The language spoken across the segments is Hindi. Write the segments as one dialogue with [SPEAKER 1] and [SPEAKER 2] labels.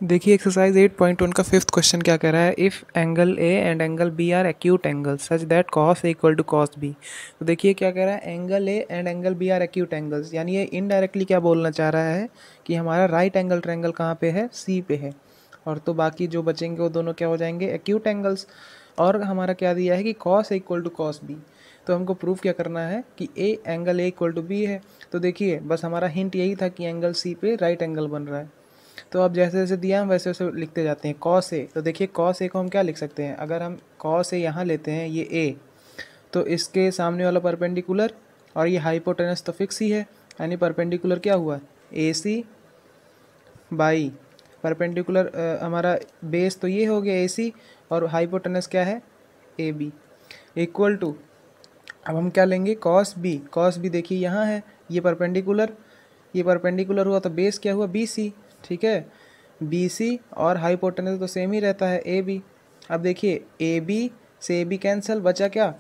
[SPEAKER 1] देखिए एक्सरसाइज 8.1 का फिफ्थ क्वेश्चन क्या कह रहा है, if angle A and angle B are acute angle such that cos A equal to cos B. तो देखिए क्या कह रहा है, angle A and angle B are acute angles, यानी ये इनडायरेक्टली क्या बोलना चाह रहा है कि हमारा राइट एंगल ट्रायंगल कहाँ पे है, सी पे है, और तो बाकी जो बचेंगे वो दोनों क्या हो जाएंगे, एक्यूट एंगल्स। और हमारा क्या दिया है कि cos A equal to cos B, तो हमको प्रूफ क्या करना है कि A angle A equal to B है। तो देखिए बस हमारा हिंट यही था कि एंगल सी पे राइट एंगल बन रहा है। तो अब जैसे जैसे दिया हम वैसे वैसे लिखते जाते हैं। कॉस ए, तो देखिए कॉस ए को हम क्या लिख सकते हैं, अगर हम कॉस ए यहाँ लेते हैं, ये ए, तो इसके सामने वाला परपेंडिकुलर और ये हाइपोटेनस तो फिक्स ही है, यानी परपेंडिकुलर क्या हुआ, ए सी बाई परपेंडिकुलर, हमारा बेस तो ये हो गया ए सी, और हाइपोटेनस क्या है, ए बी, इक्वल टू, अब हम क्या लेंगे, कॉस बी। कॉस बी देखिए यहाँ है, ये परपेंडिकुलर, ये परपेंडिकुलर हुआ तो बेस क्या हुआ, बी सी, ठीक है, बी सी, और हाइपोटेनस तो सेम ही रहता है, ए बी। अब देखिए ए बी से ए बी कैंसिल, बचा क्या,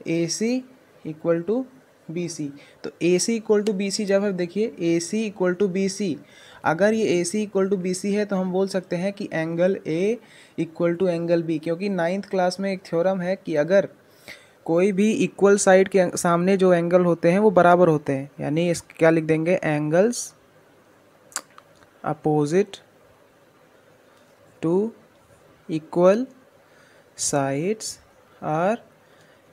[SPEAKER 1] A C equal to B C. तो A C equal to B C, जब हम देखिए A C equal to B C, अगर ये A C equal to B C है तो हम बोल सकते हैं कि angle A equal to angle B, क्योंकि नाइन्थ क्लास में एक थ्योरम है कि अगर कोई भी इक्वल साइड के सामने जो एंगल होते हैं वो बराबर होते हैं, यानी इस क्या लिख देंगे, angles opposite to equal sides are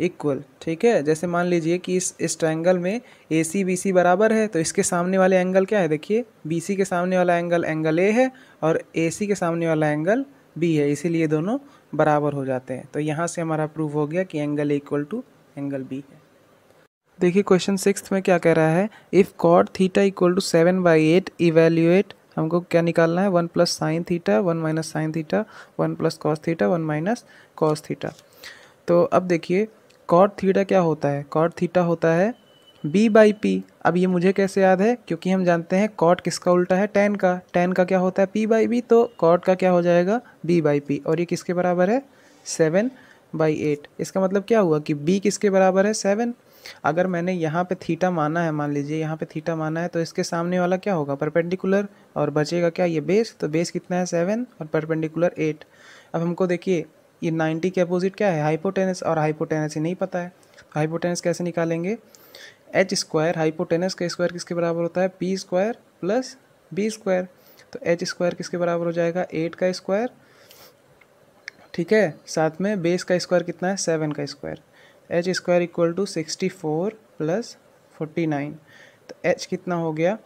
[SPEAKER 1] equal, ठीक है। जैसे मान लीजिए कि इस ट्रायंगल में ए सी बी सी बराबर है, तो इसके सामने वाले एंगल क्या है, देखिए बी सी के सामने वाला एंगल एंगल ए है और ए सी के सामने वाला एंगल बी है, इसीलिए दोनों बराबर हो जाते हैं। तो यहाँ से हमारा प्रूव हो गया कि angle A equal to angle B है। देखिए क्वेश्चन सिक्स में क्या कह रहा है, if cot theta equal to 7/8 evaluate, हमको क्या निकालना है, 1 plus sine theta 1 minus sine theta 1 plus cos theta 1 minus cos theta. तो अब देखिए कॉट थीटा क्या होता है, कॉट थीटा होता है b बाई पी। अब ये मुझे कैसे याद है, क्योंकि हम जानते हैं कॉट किसका उल्टा है, टेन का, टेन का क्या होता है p बाई बी, तो कॉट का क्या हो जाएगा b बाई पी, और ये किसके बराबर है, 7/8। इसका मतलब क्या हुआ कि b किसके बराबर है, 7। अगर मैंने यहाँ पे थीटा माना है, मान लीजिए यहाँ पे थीटा माना है, तो इसके सामने वाला क्या होगा, परपेंडिकुलर, और बचेगा क्या, ये बेस, तो बेस कितना है 7 और परपेंडिकुलर 8। अब हमको देखिए ये 90 के अपोजिट क्या है, हाइपोटेनस, और हाइपोटेनस ही नहीं पता है, हाइपोटेनस कैसे निकालेंगे, एच स्क्वायर, हाइपोटेनस का स्क्वायर किसके बराबर होता है, P square plus B square, तो एच स्क्वायर किसके बराबर हो जाएगा, 8 का स्क्वायर, ठीक है, साथ में बेस का स्क्वायर कितना है, 7 का square, H square equal to 64 plus 49। तो एच कितना हो गया,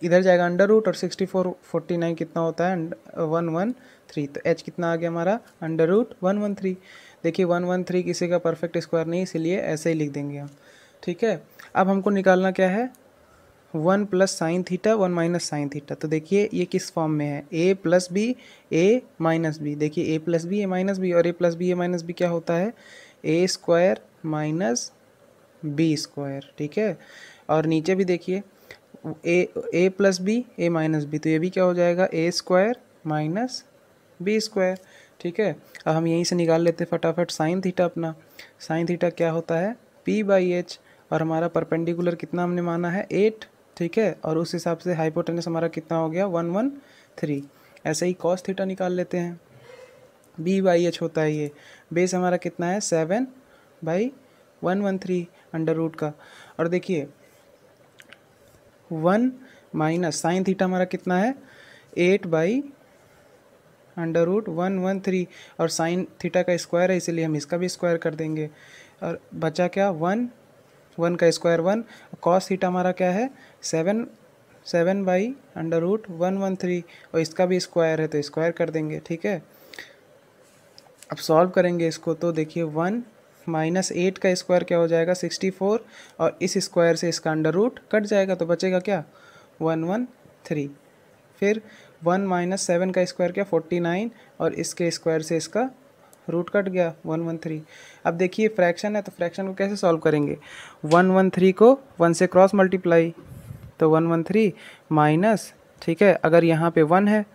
[SPEAKER 1] इधर जाएगा अंडर रूट, और 64 49 कितना होता है, 113, तो एच कितना आ गया हमारा, अंडर रूट 113। देखिए 113 किसी का परफेक्ट स्क्वायर नहीं, इसीलिए ऐसे ही लिख देंगे हम, ठीक है। अब हमको निकालना क्या है, 1 plus sine theta 1 minus sine theta. तो देखिए ये किस फॉर्म में है, ए प्लस बी ए माइनस बी, देखिए ए प्लस बी ए माइनस बी, और ए प्लस बी ए माइनस बी क्या होता है, ए स्क्वायर माइनस बी स्क्वायर, ठीक है। और नीचे भी देखिए ए प्लस बी ए माइनस बी, तो ये भी क्या हो जाएगा, ए स्क्वायर माइनस बी स्क्वायर, ठीक है। अब हम यहीं से निकाल लेते हैं फटाफट साइन थीटा अपना, साइन थीटा क्या होता है, पी बाई एच, और हमारा परपेंडिकुलर कितना हमने माना है, 8, ठीक है, और उस हिसाब से हाइपोटेनस हमारा कितना हो गया, 113। ऐसे ही कॉस थीटा निकाल लेते हैं, बी बाई एच होता है ये, बेस हमारा कितना है, 7/113 अंडर रूट का, और देखिए 1 माइनस साइन थीटा हमारा कितना है, 8/√113, और साइन थीटा का स्क्वायर है इसीलिए हम इसका भी स्क्वायर कर देंगे, और बचा क्या, 1 1 का स्क्वायर 1, कॉस थीटा हमारा क्या है, 7/√113, और इसका भी स्क्वायर है तो स्क्वायर कर देंगे, ठीक है। अब सॉल्व करेंगे इसको, तो देखिए 1 माइनस 8 का स्क्वायर क्या हो जाएगा, 64, और इस स्क्वायर से इसका अंडर रूट कट जाएगा, तो बचेगा क्या, 113। फिर 1 माइनस 7 का स्क्वायर क्या, 49, और इसके स्क्वायर से इसका रूट कट गया, 113। अब देखिए फ्रैक्शन है, तो फ्रैक्शन को कैसे सॉल्व करेंगे, 113 को 1 से क्रॉस मल्टीप्लाई, तो 113 माइनस, ठीक है, अगर यहाँ पे 1 है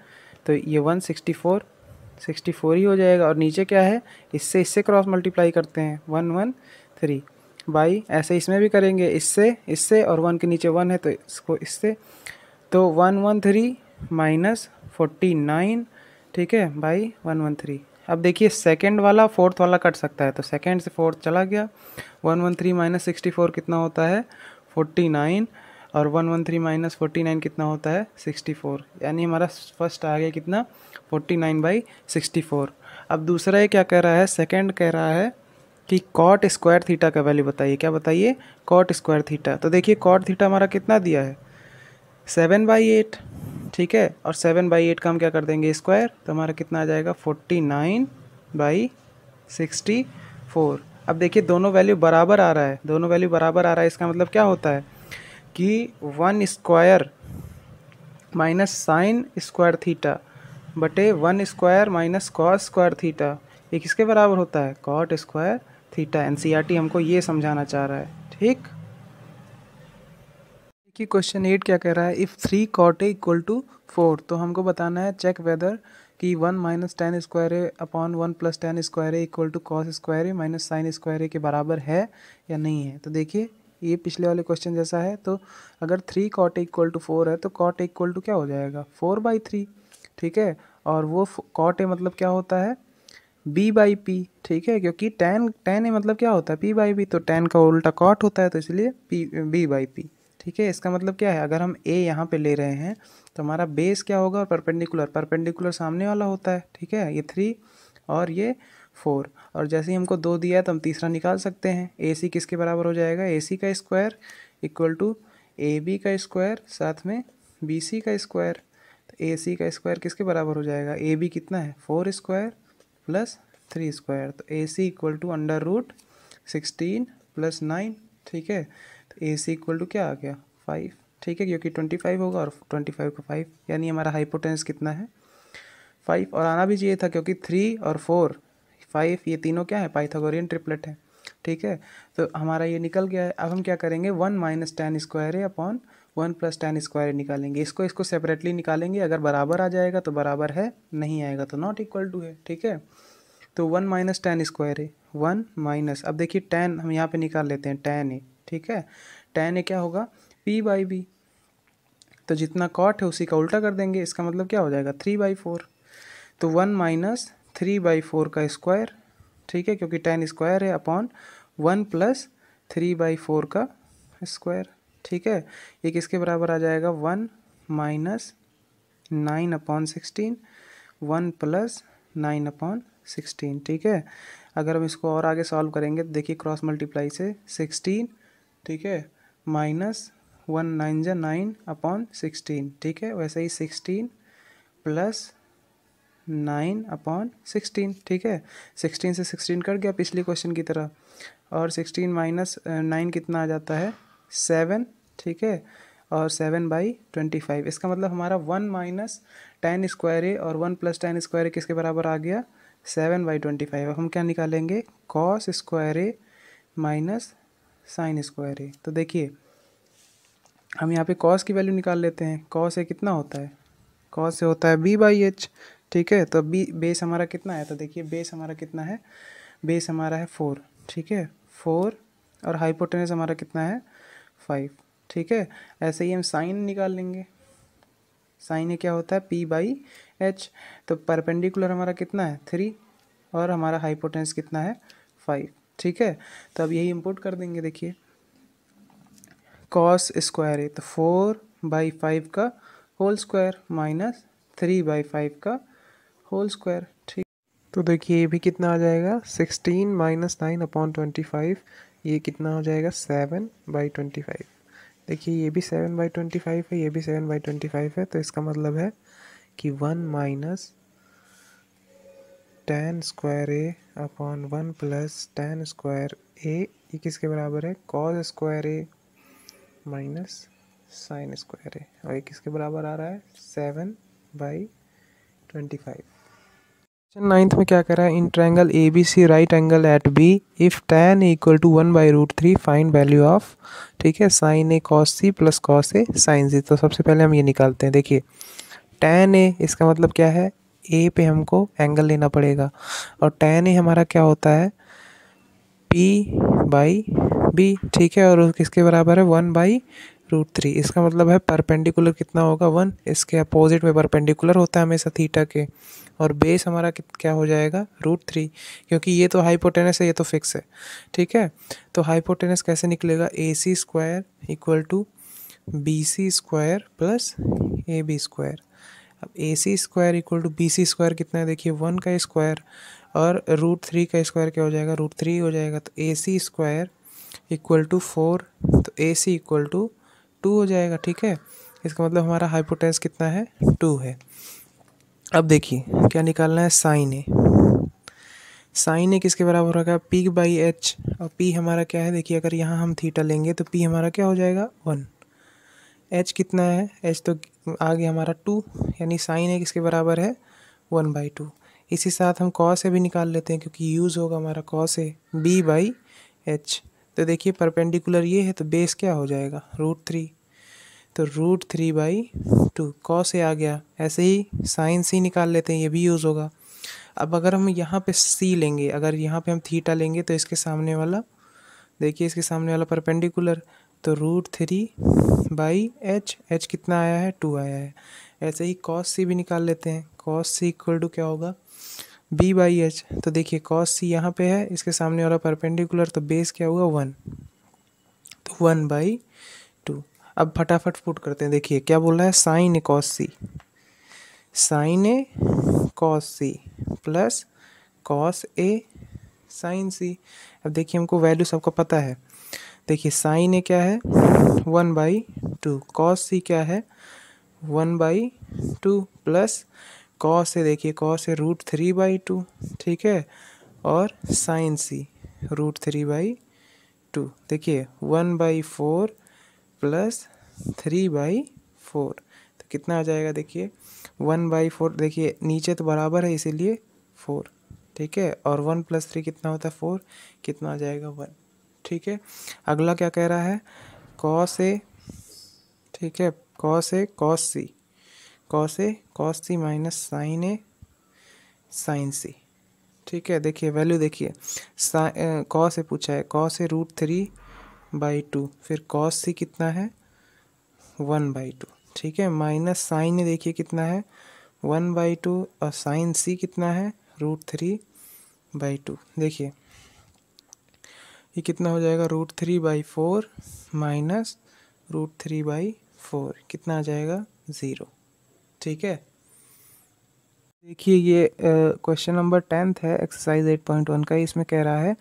[SPEAKER 1] तो ये 164 ही हो जाएगा, और नीचे क्या है, इससे क्रॉस मल्टीप्लाई करते हैं, 113 बाई, ऐसे इसमें भी करेंगे, इससे, और 1 के नीचे 1 है तो इसको इससे, तो 113 माइनस 49, ठीक है, बाई 113। अब देखिए सेकंड वाला फोर्थ वाला कट सकता है, तो सेकंड से फोर्थ चला गया। 113 माइनस 64 कितना होता है 49, और 113 माइनस 49 कितना होता है 64, यानी हमारा फर्स्ट आ गया कितना 49/64। अब दूसरा ये क्या कह रहा है, सेकंड कह रहा है कि कॉट स्क्वायर थीटा का वैल्यू बताइए। क्या बताइए, कॉट स्क्वायर थीटा। तो देखिए कॉट थीटा हमारा कितना दिया है 7/8, ठीक है, और 7/8 का हम क्या कर देंगे स्क्वायर, तो हमारा कितना आ जाएगा 49/64। अब देखिए दोनों वैल्यू बराबर आ रहा है, दोनों वैल्यू बराबर आ रहा है, इसका मतलब क्या होता है कि 1 square minus sine square theta बटे 1 square minus cos square theta, ये किसके बराबर होता है, कॉट स्क्वायर थीटा। एनसीईआरटी हमको ये समझाना चाह रहा है, ठीक। देखिए क्वेश्चन 8 क्या कह रहा है, if 3 cot A equal to 4, तो हमको बताना है चेक वेदर कि 1 minus ten square A upon 1 plus ten square A equal to cos square A minus sine square A के बराबर है या नहीं है। तो देखिए ये पिछले वाले क्वेश्चन जैसा है, तो अगर 3 cot A इक्वल टू 4 है तो cot A इक्वल टू क्या हो जाएगा 4/3, ठीक है, और वो cot A मतलब क्या होता है b/p, ठीक है, क्योंकि tan A मतलब क्या होता है p/b, तो tan का उल्टा cot होता है, तो इसलिए b/p, ठीक है। इसका मतलब क्या है, अगर हम a यहाँ पे ले रहे हैं तो हमारा बेस क्या होगा, परपेंडिकुलर, परपेंडिकुलर सामने वाला होता है, ठीक है, ये 3 और ये 4, और जैसे ही हमको 2 दिया है तो हम तीसरा निकाल सकते हैं। ए सी किसके बराबर हो जाएगा, ए सी का square equal to A B का स्क्वायर साथ में बी सी का स्क्वायर। तो ए सी का स्क्वायर किसके बराबर हो जाएगा, ए बी कितना है 4 स्क्वायर प्लस 3 स्क्वायर, तो ए सी इक्वल टू √16 + 9, ठीक है। तो ए सी इक्वल टू क्या आ गया 5, ठीक है, क्योंकि 25 होगा और 25 का 5, यानी हमारा हाइपोटेनस कितना है 5, और आना भी चाहिए था क्योंकि 3 और 4 5 ये तीनों क्या है पाइथागोरियन ट्रिपलेट है, ठीक है। तो हमारा ये निकल गया है। अब हम क्या करेंगे 1 minus ten square A upon 1 plus ten square ए निकालेंगे, इसको सेपरेटली निकालेंगे, अगर बराबर आ जाएगा तो बराबर है, नहीं आएगा तो नॉट इक्वल टू है, ठीक है। तो 1 माइनस टेन स्क्वायर ए 1 माइनस, अब देखिए टेन हम यहाँ पे निकाल लेते हैं टेन ए, ठीक है, टेन ए क्या होगा p/b, तो जितना कॉट है उसी का उल्टा कर देंगे, इसका मतलब क्या हो जाएगा 3/4, तो 1 माइनस 3/4 का स्क्वायर, ठीक है, क्योंकि टेन स्क्वायर है, अपॉन 1 प्लस 3/4 का स्क्वायर, ठीक है। ये किसके बराबर आ जाएगा 1 माइनस 9/16, 1 प्लस 9/16, ठीक है। अगर हम इसको और आगे सॉल्व करेंगे तो देखिए क्रॉस मल्टीप्लाई से 16, ठीक है, माइनस 1 9 जा 9/16, ठीक है, वैसे ही 16 प्लस 9/16, ठीक है, 16 से 16 कट गया पिछले क्वेश्चन की तरह, और 16 माइनस 9 कितना आ जाता है 7, ठीक है, और 7/25, इसका मतलब हमारा 1 माइनस टेन स्क्वायर ए और 1 प्लस टेन स्क्वायर ए किसके बराबर आ गया 7/25। अब हम क्या निकालेंगे cos square A minus sine square ए। तो देखिए हम यहाँ पे कॉस की वैल्यू निकाल लेते हैं, कॉस ए कितना होता है, कॉस से होता है b/h, ठीक है, तो बी बेस हमारा कितना है, तो देखिए बेस हमारा कितना है, बेस हमारा है 4, ठीक है 4, और हाइपोटेनस हमारा कितना है 5, ठीक है। ऐसे ही हम साइन निकाल लेंगे, साइन ए क्या होता है p/h, तो परपेंडिकुलर हमारा कितना है 3, और हमारा हाइपोटेनस कितना है 5, ठीक है। तो अब यही इंपुट कर देंगे, देखिए कॉस स्क्वायर है तो 4/5 का होल स्क्वायर माइनस 3/5 का होल स्क्वायर, ठीक। तो देखिए ये भी कितना आ जाएगा 16 माइनस 9/25, ये कितना हो जाएगा 7/25। देखिए ये भी 7/25 है, ये भी 7/25 है, तो इसका मतलब है कि 1 minus ten square A upon 1 plus ten square ए, ये किसके बराबर है cos square A minus sine square है, और ये किसके बराबर आ रहा है 7/25। क्वेश्चन 9 में क्या कर रहा है, in triangle A B C right angle at B if tan equal to 1/√3 find value of, ठीक है, sine A cos C plus cos A sine C. तो सबसे पहले हम ये निकालते हैं, देखिए tan ए इसका मतलब क्या है, ए पे हमको एंगल लेना पड़ेगा, और tan ए हमारा क्या होता है p/b, ठीक है, और किसके बराबर है 1/√3, √3। इसका मतलब है परपेंडिकुलर कितना होगा 1, इसके अपोजिट में परपेंडिकुलर होता है हमेशा थीटा के, और बेस हमारा क्या हो जाएगा √3, क्योंकि ये तो हाइपोटेनस है, ये तो फिक्स है। ठीक है, तो हाइपोटेनस कैसे निकलेगा, AC² = BC² प्लस AB²। अब AC² = BC² कितना है, देखिए 1 का स्क्वायर और √3 का स्क्वायर क्या हो जाएगा, √3 हो जाएगा। तो AC² = 4, तो AC = 2 हो जाएगा। ठीक है, इसका मतलब हमारा हाइपोटेनस कितना है, 2 है। अब देखिए क्या निकालना है, साइन ए। साइन ए किसके बराबर होगा, P/H, और P हमारा क्या है, देखिए अगर यहाँ हम थीटा लेंगे तो P हमारा क्या हो जाएगा 1। H कितना है, H तो आ गया हमारा 2, यानी साइन ए किसके बराबर है 1/2। इसी साथ हम कॉस ए भी निकाल लेते हैं, क्योंकि यूज़ होगा हमारा कॉस ए, B/H। तो देखिए परपेंडिकुलर ये है तो बेस क्या हो जाएगा √3, तो √3/2 कॉस ए आ गया। ऐसे ही साइन सी निकाल लेते हैं, ये भी यूज़ होगा। अब अगर हम यहाँ पे सी लेंगे, अगर यहाँ पे हम थीटा लेंगे तो इसके सामने वाला, देखिए इसके सामने वाला परपेंडिकुलर, तो √3/H, H कितना आया है 2 आया है। ऐसे ही कॉस सी भी निकाल लेते हैं, कॉस सी = क्या होगा B/H। तो देखिए कॉस सी यहाँ पे है, इसके सामने वाला परपेंडिकुलर, तो बेस क्या हुआ 1, तो 1/2। अब फटाफट पुट करते हैं, देखिए क्या बोल रहा है, sine A cos C, sign A cos C plus cos A sine सी। अब देखिए हमको वैल्यू सबको पता है, देखिए साइन ए क्या है 1/2, कॉस सी क्या है 1/2 प्लस कॉस ए, देखिए कॉस ए √3/2। ठीक है, और साइन सी √3/2। देखिए 1/4 प्लस 3/4, तो कितना आ जाएगा, देखिए 1/4, देखिए नीचे तो बराबर है इसीलिए 4। ठीक है, और 1 + 3 कितना होता है 4, कितना आ जाएगा 1। ठीक है, अगला क्या कह रहा है, कॉस ए, ठीक है cos A cos C, cos A cos C minus sign A sine सी। ठीक है, देखिए वैल्यू देखिए, कॉस ए पूछा है, कॉस ए √3/2, फिर कॉस सी कितना है 1/2। ठीक है, माइनस साइन ए देखिए कितना है 1/2, और साइन सी कितना है √3/2। देखिए ये कितना हो जाएगा, √3/4 माइनस √3/4, कितना आ जाएगा 0। ठीक है, देखिए ये क्वेश्चन नंबर 10th है, एक्सरसाइज 8.1 का। इसमें कह रहा है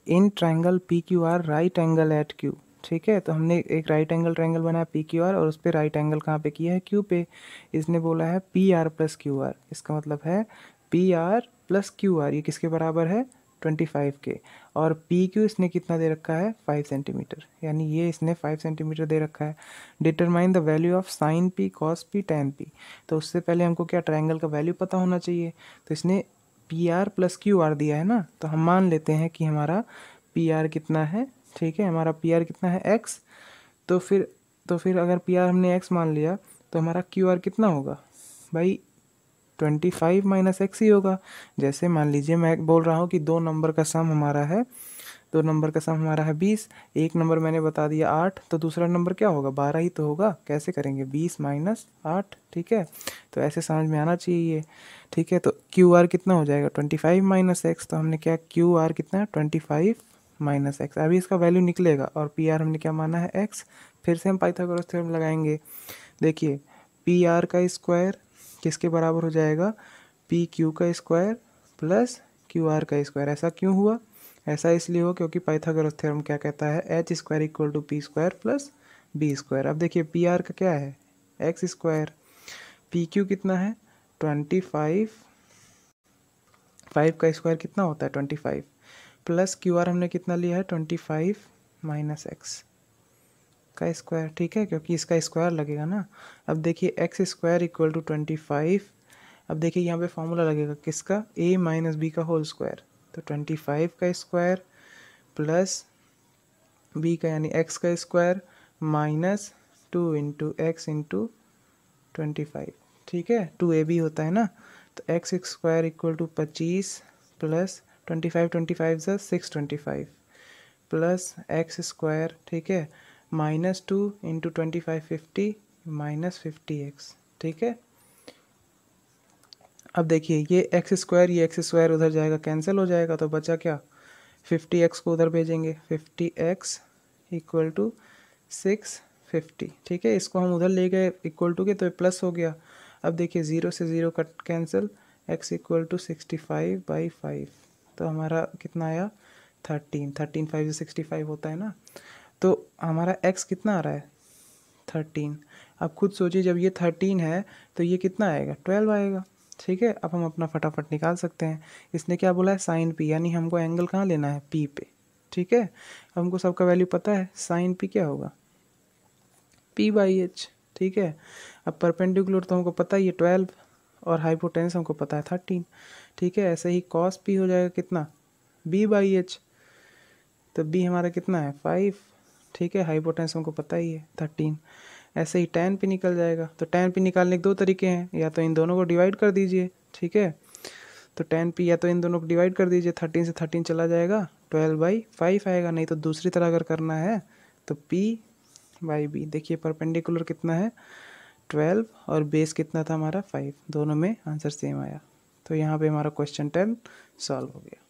[SPEAKER 1] in triangle PQR right angle at Q। ठीक है, तो हमने एक राइट एंगल ट्रायंगल बनाया PQR, और उस पर राइट एंगल कहाँ पे किया है, Q पे। इसने बोला है PR + QR, इसका मतलब है PR + QR ये किसके बराबर है 25 के, और PQ इसने कितना दे रखा है 5 सेंटीमीटर, यानी ये इसने 5 सेंटीमीटर दे रखा है। Determine the value of sine P cos P tan P। तो उससे पहले हमको क्या ट्रायंगल का वैल्यू पता होना चाहिए, तो इसने PR + QR दिया है ना, तो हम मान लेते हैं कि हमारा PR कितना है। ठीक है, हमारा PR कितना है x, तो फिर अगर PR हमने x मान लिया तो हमारा QR कितना होगा भाई 25 - x ही होगा। जैसे मान लीजिए मैं बोल रहा हूँ कि दो नंबर का सम हमारा है, दो नंबर का सम हमारा है 20, एक नंबर मैंने बता दिया 8, तो दूसरा नंबर क्या होगा 12 ही तो होगा। कैसे करेंगे 20 - 8। ठीक है, तो ऐसे समझ में आना चाहिए ये। ठीक है, तो QR कितना हो जाएगा 25 - x, तो हमने क्या QR कितना 25 - x, अभी इसका वैल्यू निकलेगा, और PR हमने क्या माना है x। फिर से हम पाइथागोरस थ्योरम लगाएंगे। देखिए PR का स्क्वायर किसके बराबर हो जाएगा, PQ का स्क्वायर प्लस QR का स्क्वायर। ऐसा क्यों हुआ, ऐसा इसलिए हो क्योंकि पाइथागोरस थ्योरम क्या कहता है, H² = P² + B²। अब देखिए PR का क्या है x², PQ कितना है 25, 5 का स्क्वायर कितना होता है 25, प्लस QR हमने कितना लिया है 25 - x का स्क्वायर। ठीक है, क्योंकि इसका स्क्वायर लगेगा ना। अब देखिए x² = 25, अब देखिए यहाँ पे फॉर्मूला लगेगा किसका, a - b का होल स्क्वायर, तो 25 का स्क्वायर प्लस b का यानी x का स्क्वायर माइनस 2 × x × 25। ठीक है, 2ab होता है ना, तो x² = 25 प्लस 25 × 25 = 625 प्लस x²। ठीक है, -2 इंटू 25 50 -50x, ठीक है। अब देखिए ये एक्स स्क्वायर उधर जाएगा, कैंसिल हो जाएगा, तो बचा क्या, 50x को उधर भेजेंगे, 50x इक्वल टू 650, ठीक है। इसको हम उधर ले गए इक्वल टू के, तो प्लस हो गया। अब देखिए 0 से 0 cut cancel, x equal to 65/5, तो हमारा कितना आया 13 5 से 65 होता है ना, तो हमारा x कितना आ रहा है 13। अब खुद सोचिए जब ये 13 है तो ये कितना आएगा 12 आएगा, ठीक है। अब हम अपना फटाफट निकाल सकते हैं। इसने क्या बोला है साइन पी, यानी हमको एंगल कहाँ लेना है पी पे, ठीक है। हमको सबका वैल्यू पता है, साइन पी क्या होगा p/h, ठीक है। अब परपेंडिकुलर तो हमको पता ही है 12 और हाइपोटेनस हमको पता है 13, ठीक है। ऐसे ही कॉस पी हो जाएगा कितना b/h, तो b हमारा कितना है 5, ठीक है। हाइपोटेनस हमको पता ही है 13। ऐसे ही tan p निकल जाएगा, तो tan p निकालने के दो तरीके हैं, या तो इन दोनों को डिवाइड कर दीजिए, ठीक है। तो tan p या तो इन दोनों को डिवाइड कर दीजिए, 13 से 13 चला जाएगा, 12/5 आएगा। नहीं तो दूसरी तरह अगर करना है तो p/b, देखिए परपेंडिकुलर कितना है 12 और बेस कितना था हमारा 5, दोनों में आंसर सेम आया। तो यहाँ पे हमारा क्वेश्चन 10 सॉल्व हो गया।